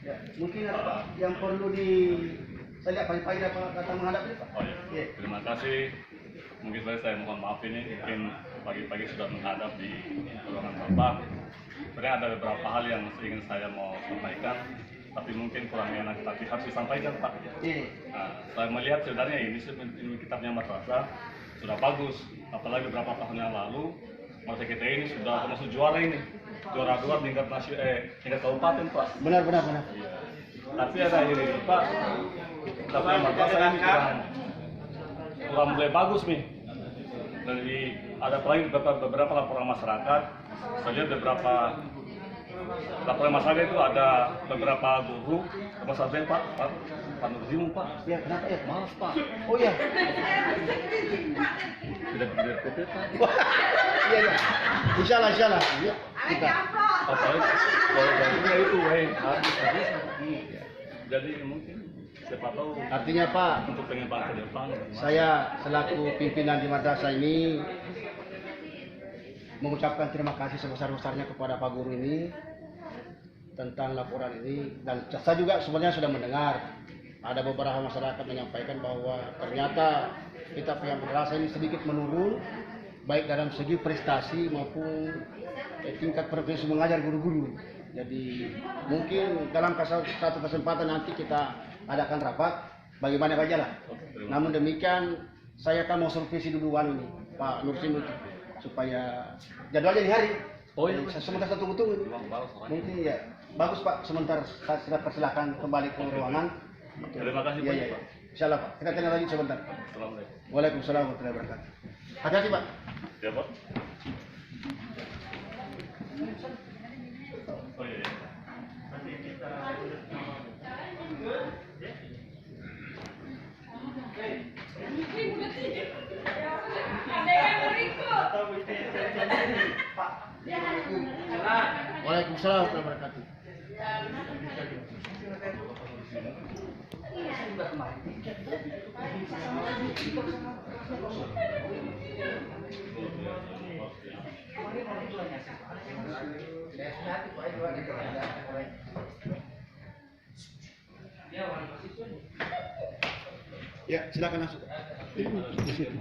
Ya, mungkin ada Pak yang perlu saya lihat pagi-pagi datang menghadap ini Pak. Oh iya. Terima kasih. Mungkin saya mohon maaf ini mungkin pagi-pagi sudah menghadap di ruangan Bapak. Sebenarnya ada beberapa hal yang ingin saya mau sampaikan, tapi mungkin kurang enak tapi harus disampaikan Pak. Nah, saya melihat sebenarnya ini kitabnya Mas Rasa sudah bagus, apalagi beberapa tahun yang lalu masa kita ini sudah termasuk juara ini, juara 2 tingkat tingkat kabupaten Pak. Benar. Iya. Tapi ada ini Pak, kitabnya Mas Rasa ini kurang mulai bagus nih. Dari ada lagi beberapa laporan masyarakat, saya lihat beberapa laporan masyarakat itu ada beberapa guru, termasuk saya Pak Nurzimu Pak. Ya, kenapa ya? Malas Pak. Oh iya. Tidak PT Pak. Iya. Insyaallah. Iya. Kita. Apalagi kalau gajinya itu habis. Iya. Jadi mungkin siapa tahu. Artinya Pak, Untuk pengembangan ke depan. saya selaku pimpinan di madrasah ini mengucapkan terima kasih sebesar-besarnya kepada Pak Guru ini tentang laporan ini, dan saya juga sebenarnya sudah mendengar ada beberapa masyarakat menyampaikan bahwa ternyata kita pihak madrasah ini sedikit menurun baik dalam segi prestasi maupun tingkat profesi mengajar guru-guru. Jadi mungkin dalam satu kesempatan nanti kita adakan rapat bagaimana saja lah. Namun demikian saya akan mau supervisi duluan ini Pak Nursim supaya jadwalnya di hari. Oh iya. Sementara satu tunggu ini. Mungkin ya bagus Pak. Sebentar saya sudah persilakan kembali ke ruangan. Terima kasih Iya. Pak. Insyaallah Pak. Kita tanya lagi sebentar. Assalamualaikum. Waalaikumsalam warahmatullahi wabarakatuh. Hati-hati Pak. Ya Pak. Oh iya. Waalaikumsalam warahmatullahi wabarakatuh. Ya, silakan masuk. Di situ.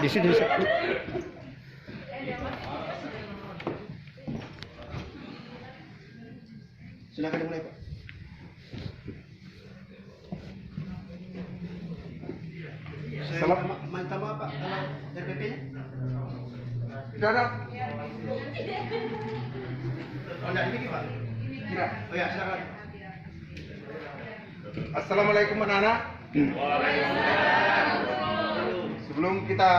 Di situ. Silakan dimulai Pak. Saya minta maaf Pak, kalau RPP-nya? Tidak ada. Oh, enggak, ini Pak? Tidak. Oh ya, silakan. Assalamualaikum anak-anak. Sebelum kita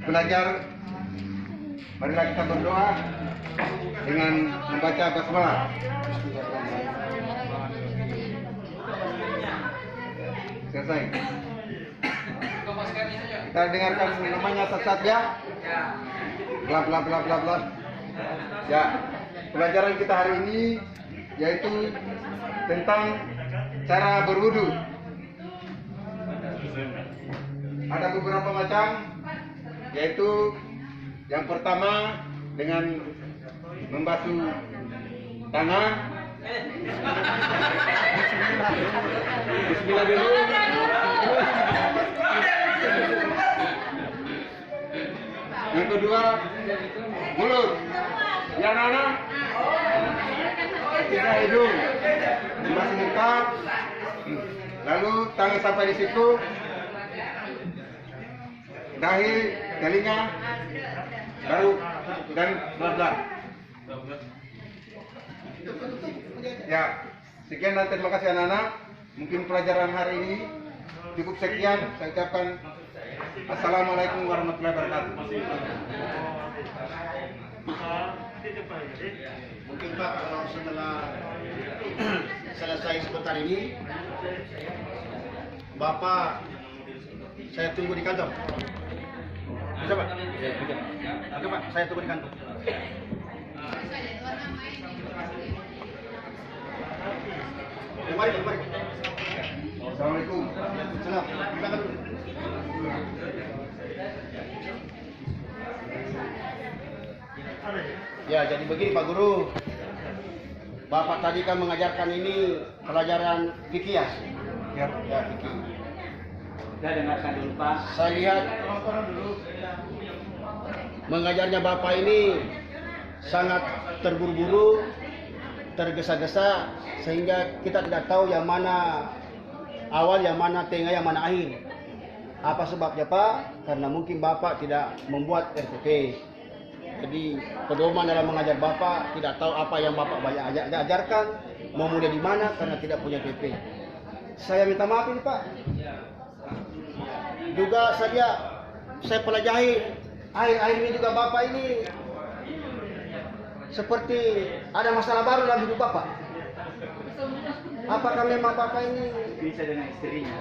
belajar, marilah kita berdoa dengan membaca basmalah. Selesai. Kita dengarkan namanya satu-satu ya. Bla bla bla bla bla. Ya, pelajaran kita hari ini yaitu tentang cara berwudu. Ada beberapa macam, yaitu yang pertama dengan membasuh tangan. Bismillah dulu. Yang kedua, mulut. Ya anak-anak, tidak hidung, membasuh muka. Lalu tangan sampai di situ, dahi, telinga, baru dan bla. Ya, sekian dan terima kasih anak-anak. Mungkin pelajaran hari ini cukup sekian. Saya ucapkan Assalamualaikum warahmatullahi wabarakatuh. Mungkin Pak kalau setelah selesai sebentar ini, Bapak saya tunggu di kantor. Bisa Pak? Oke Pak, saya tunggu di kantor. Mari. Assalamualaikum. Waalaikumsalam. Kita dulu. Ya, jadi begini Pak Guru. Bapak tadi kan mengajarkan ini pelajaran fikih ya? Ya. Ya, fikih. Kita dengarkan dulu Pak. Saya lihat mengajarnya Bapak ini sangat terburu-buru, tergesa-gesa, sehingga kita tidak tahu yang mana awal, yang mana tengah, yang mana akhir. Apa sebabnya Pak? Karena mungkin Bapak tidak membuat RPP. Jadi pedoman dalam mengajar Bapak tidak tahu apa yang Bapak banyak ajarkan, mau mulai di mana karena tidak punya PP. Saya minta maaf ini Pak. Juga saya pelajari akhir-akhir ini juga Bapak ini seperti ada masalah baru dalam hidup Bapak. Apakah memang Bapak ini Bisa dengan istrinya.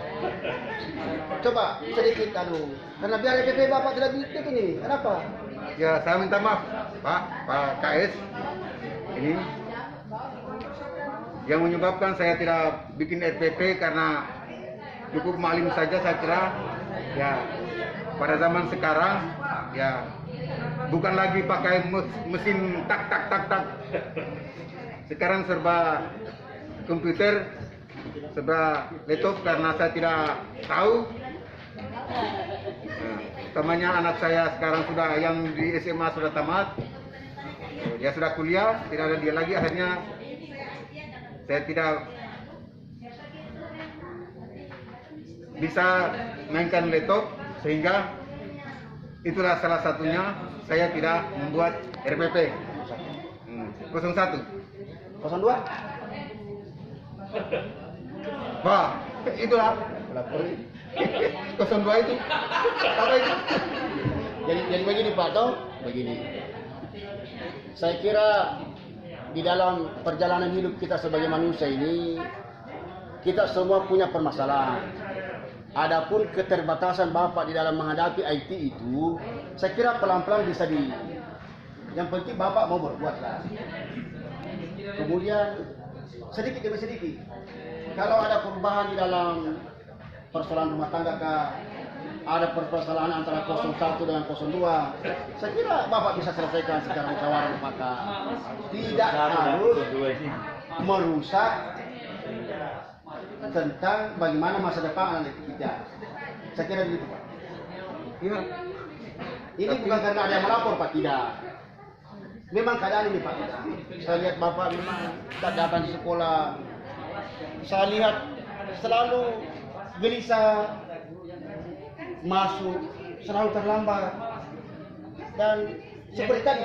coba sedikit karena biar PP Bapak tidak bikin ini. Kenapa? Ya, saya minta maaf, Pak KS. Ini yang menyebabkan saya tidak bikin RPP karena cukup maklum saja saya kira. Ya, pada zaman sekarang ya bukan lagi pakai mesin tak tak tak tak. Sekarang serba komputer, serba laptop karena saya tidak tahu. Nah, utamanya anak saya sekarang sudah yang di SMA sudah tamat, dia sudah kuliah, tidak ada dia lagi. Akhirnya saya tidak bisa mainkan laptop, sehingga itulah salah satunya saya tidak membuat RPP. 01. 02? Wah, itulah 02 itu. Apa itu? Jadi begini Pak, toh begini. Saya kira di dalam perjalanan hidup kita sebagai manusia ini, kita semua punya permasalahan. Adapun keterbatasan Bapak di dalam menghadapi IT itu, saya kira pelan-pelan bisa yang penting Bapak mau berbuatlah. Kemudian sedikit demi sedikit, kalau ada perubahan di dalam persoalan rumah tangga ada permasalahan antara 01 dengan 02, saya kira Bapak bisa selesaikan secara musyawarah mufakat. Tidak harus merusak tentang bagaimana masa depan anak kita. Saya kira begitu Pak. Iya. Ini bukan karena ada yang melapor Pak, tidak. Memang keadaan ini Pak. Saya lihat Bapak memang tak datang di sekolah. Saya lihat selalu gelisah, masuk selalu terlambat, dan seperti tadi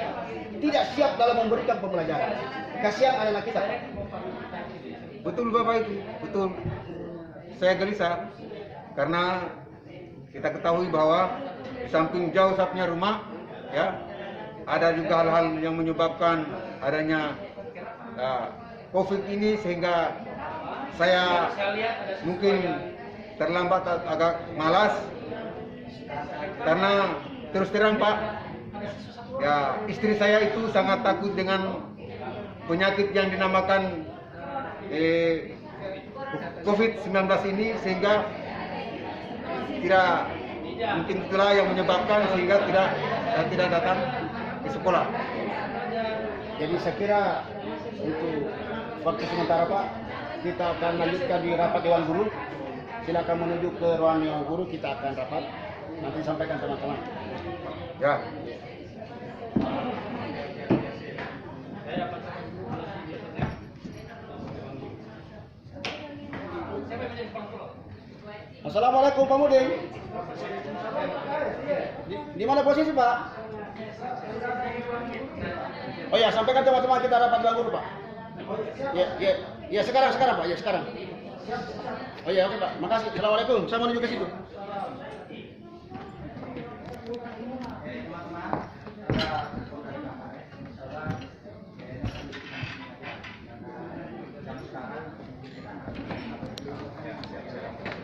tidak siap dalam memberikan pembelajaran. Kasihan anak-anak kita Pak. Betul Bapak itu, betul. Saya gelisah karena kita ketahui bahwa di samping jauh sapnya rumah, ya, ada juga hal-hal yang menyebabkan adanya COVID ini, sehingga saya mungkin terlambat, agak malas karena terus terang Pak, ya istri saya itu sangat takut dengan penyakit yang dinamakan COVID-19 ini, sehingga tidak mungkin itulah yang menyebabkan sehingga tidak datang ke sekolah. Jadi saya kira untuk waktu sementara Pak, kita akan lanjutkan di rapat Dewan Guru. Silakan menuju ke ruang Dewan Guru, kita akan rapat. Nanti sampaikan teman-teman. Ya. Assalamualaikum Pak Mudin. Di mana posisi Pak? Oh ya, sampaikan teman-teman kita rapat Dewan Guru Pak. Ya sekarang Pak, ya sekarang. Oh ya, oke Pak, makasih. Assalamualaikum. Saya menuju ke situ.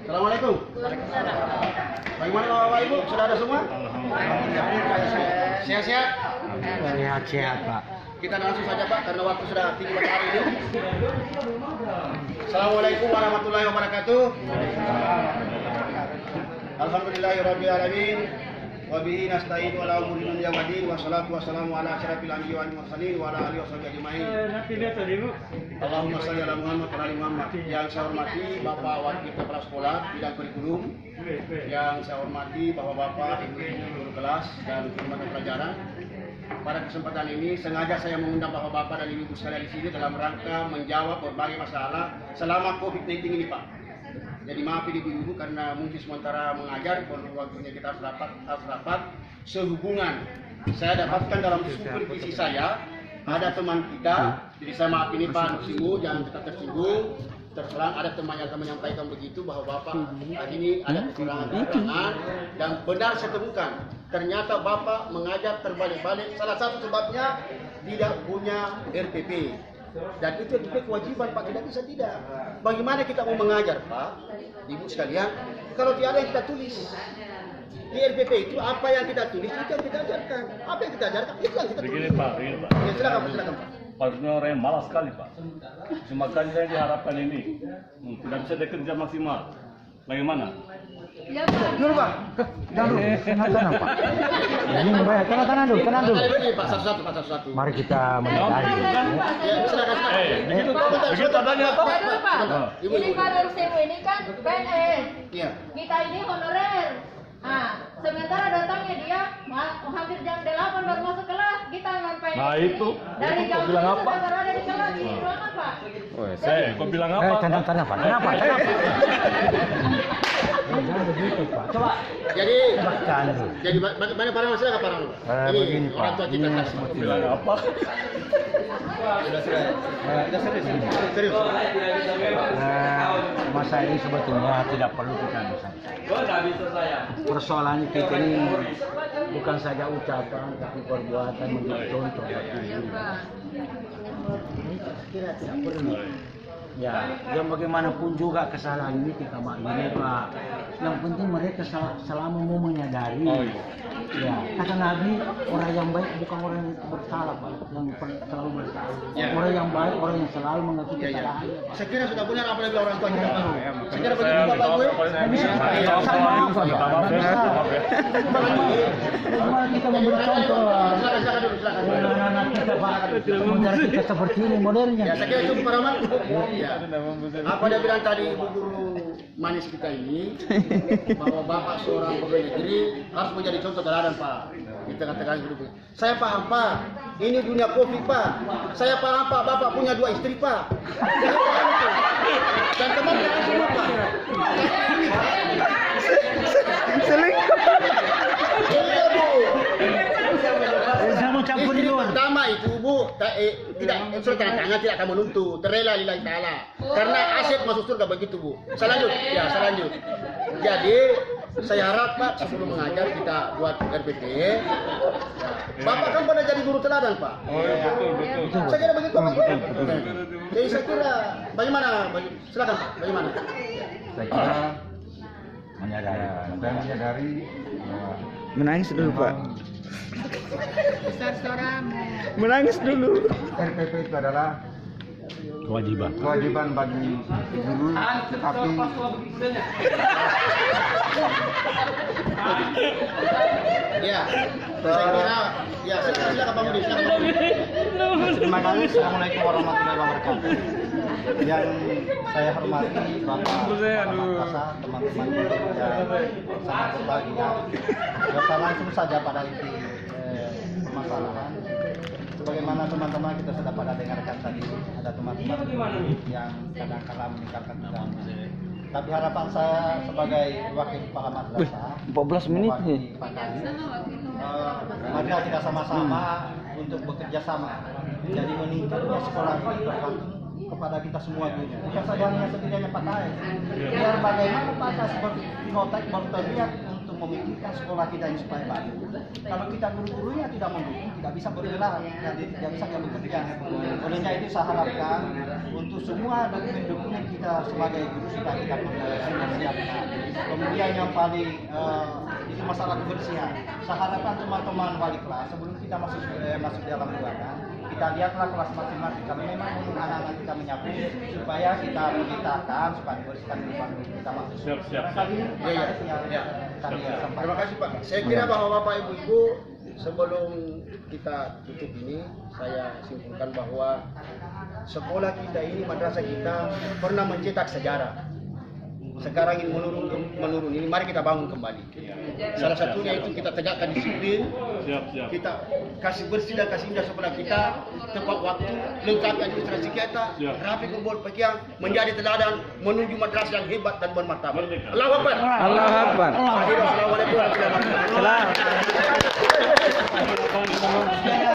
Assalamualaikum. Bagaimana Bapak Ibu? Sudah ada semua? Sehat-sehat? Sehat-sehat Pak. Kita langsung saja Pak, karena waktu sudah tinggi matahari ini. Assalamualaikum warahmatullahi wabarakatuh. Alhamdulillahirrahmanirrahim. wa bihi nasta'inu ala umuri dunya wa din, wa salatu wassalamu ala asyrafil anbiya'i wal mursalin wa ala alihi washabihi ajmain. Allahumma shalli ala Muhammad wa ala ali Muhammad. Yang saya hormati Bapak Wakil Kepala Sekolah Bidang Kurikulum, yang saya hormati Bapak-bapak, Ibu-ibu guru kelas dan teman pelajaran. Pada kesempatan ini sengaja saya mengundang Bapak-bapak dan Ibu-ibu sekalian di sini dalam rangka menjawab berbagai masalah selama COVID-19 ini, Pak. Jadi maafin Ibu-ibu karena mungkin sementara mengajar, perlu waktunya kita harus rapat sehubungan. Saya dapatkan dalam supervisi saya ada teman kita, jadi saya maaf ini Pak Nusimu, jangan kita tersinggung. Terserang ada teman yang menyampaikan begitu bahwa Bapak hari ini ada kekurangan dan benar saya temukan ternyata Bapak mengajar terbalik-balik. Salah satu sebabnya tidak punya RPP dan itu kewajiban Pak, tidak bisa tidak. Bagaimana kita mau mengajar Pak, Ibu sekalian, kalau tidak ada yang kita tulis di RPP itu apa yang kita tulis itu yang kita ajarkan, apa yang kita ajarkan itu yang kita tulis. Begini Pak. Ya, silakan Pak. Pak Junior orang yang malas sekali Pak. Semakin saya diharapkan ini tidak bisa bekerja maksimal. Bagaimana? Ya Pak. Dulu Pak. Jangan dulu. Tenang Pak. Ini membayar. Tenang dulu. Pak, satu-satu. Mari kita menyadari. Ya, silakan. Begitu adanya toh. Aduh, Pak. Ibu. Ini Pak Nusimu ini kan PNS. Iya. Kita ini honorer. Nah, sementara datangnya dia hampir jam 8 baru masuk kelas, kita non-PNS. Nah, itu. Dari Itu jam kau bilang 7 apa? baru ada di kelas di ruangan Pak. Kau bilang apa? Tenang Pak. Kenapa? Jangan begitu Pak. Coba. Jadi Bahkan. mana para masalah apa para? Begini, orang Pak. tua kita kelas. Bilang apa? Serius. Masa ini sebetulnya tidak perlu kita misal. Persoalan kita ini bukan saja ucapan tapi perbuatan menjadi contoh bagi diri. Kira tidak perlu. Ya, yang bagaimanapun juga kesalahan ini kita maklumi Pak. Yang penting mereka selama mau menyadari. Ya, kata Nabi, orang yang baik bukan orang yang bersalah Pak, yang selalu bersalah. Ya. Orang yang baik, orang yang selalu mengakui Ya. kesalahannya Pak. Saya kira sudah benar apa yang bilang orang tua kita Pak. Saya kira Saya begitu Bapak gue. Bagaimana kita memberi contoh Silakan dulu, silakan. anak-anak kita Pak, negara kita seperti ini modernnya. Ya, saya kira cukup Pak Rahmat. Ya. Apa dia bilang tadi Ibu Guru manis kita ini bahwa Bapak seorang pegawai negeri harus menjadi contoh teladan Pak. Kita katakan dulu. Saya paham Pak. Ini dunia Covid Pak. Saya paham Pak. Bapak punya 2 istri Pak. Saya paham itu. Dan teman-teman semua Pak. Iya Bu. Jangan campur Istri duluan. pertama itu Bu, tidak surat tanda tangan tidak akan menuntut, terrela lillahi ta'ala. Karena aset masuk surga begitu Bu. Saya lanjut. Jadi saya harap Pak sebelum mengajar kita buat RPT. Bapak kan pernah jadi guru teladan Pak. Oh iya, betul. Saya kira begitu Pak. Jadi saya kira bagaimana? Silakan Pak. Bagaimana? Saya kira Menyadari. Menangis dulu Pak. Besar suaramu. Menangis dulu. RPP itu adalah kewajiban bagi guru, tapi Ya, saya kira silakan Pak Budi, silakan Pak Budi. terima kasih. Assalamualaikum warahmatullahi wabarakatuh. Yang saya hormati Bapak Kasa, teman-teman yang sangat berbahagia. Saya langsung saja pada inti permasalahan. Sebagaimana teman-teman kita sudah pada dengarkan tadi, ada teman-teman yang kadang-kala meninggalkan kita. Tapi harapan saya sebagai wakil kepala madrasah 14 menit nih. Marilah kita sama-sama untuk bekerja sama. Jadi meningkatnya sekolah ini tergantung kepada kita semua guru. Bukan saja hanya setidaknya Pak Tae. Biar bagaimana Pak Tae seperti Pihotech berteriak untuk memikirkan sekolah kita ini supaya baik. Kalau kita guru-gurunya tidak mendukung, tidak bisa bergerak, jadi tidak bisa bekerja. Olehnya itu saya harapkan untuk semua dokumen-dokumen kita sebagai guru sudah kita siapkan. Kemudian yang paling itu masalah kebersihan. Saya harapkan teman-teman wali kelas sebelum kita masuk dalam ruangan, kita lihatlah kelas masing-masing. Kalau memang anak-anak kita menyapu, supaya kita memberitakan supaya dibersihkan lingkungan kita masuk. Siap. Ya. Terima kasih Pak. Saya kira bahwa Bapak Ibu-Ibu, sebelum kita tutup ini, saya simpulkan bahwa sekolah kita ini, madrasah kita pernah mencetak sejarah. Sekarang ini menurun ini, mari kita bangun kembali. Salah satunya itu kita tegakkan disiplin, kita kasih bersih dan kasih indah sekolah kita, tepat waktu, lengkapi administrasi kita, rapi kumpul pakaian, menjadi teladan menuju madrasah yang hebat dan bermartabat. Allahu Akbar. Allahu Akbar. Assalamualaikum warahmatullahi wabarakatuh. Salam.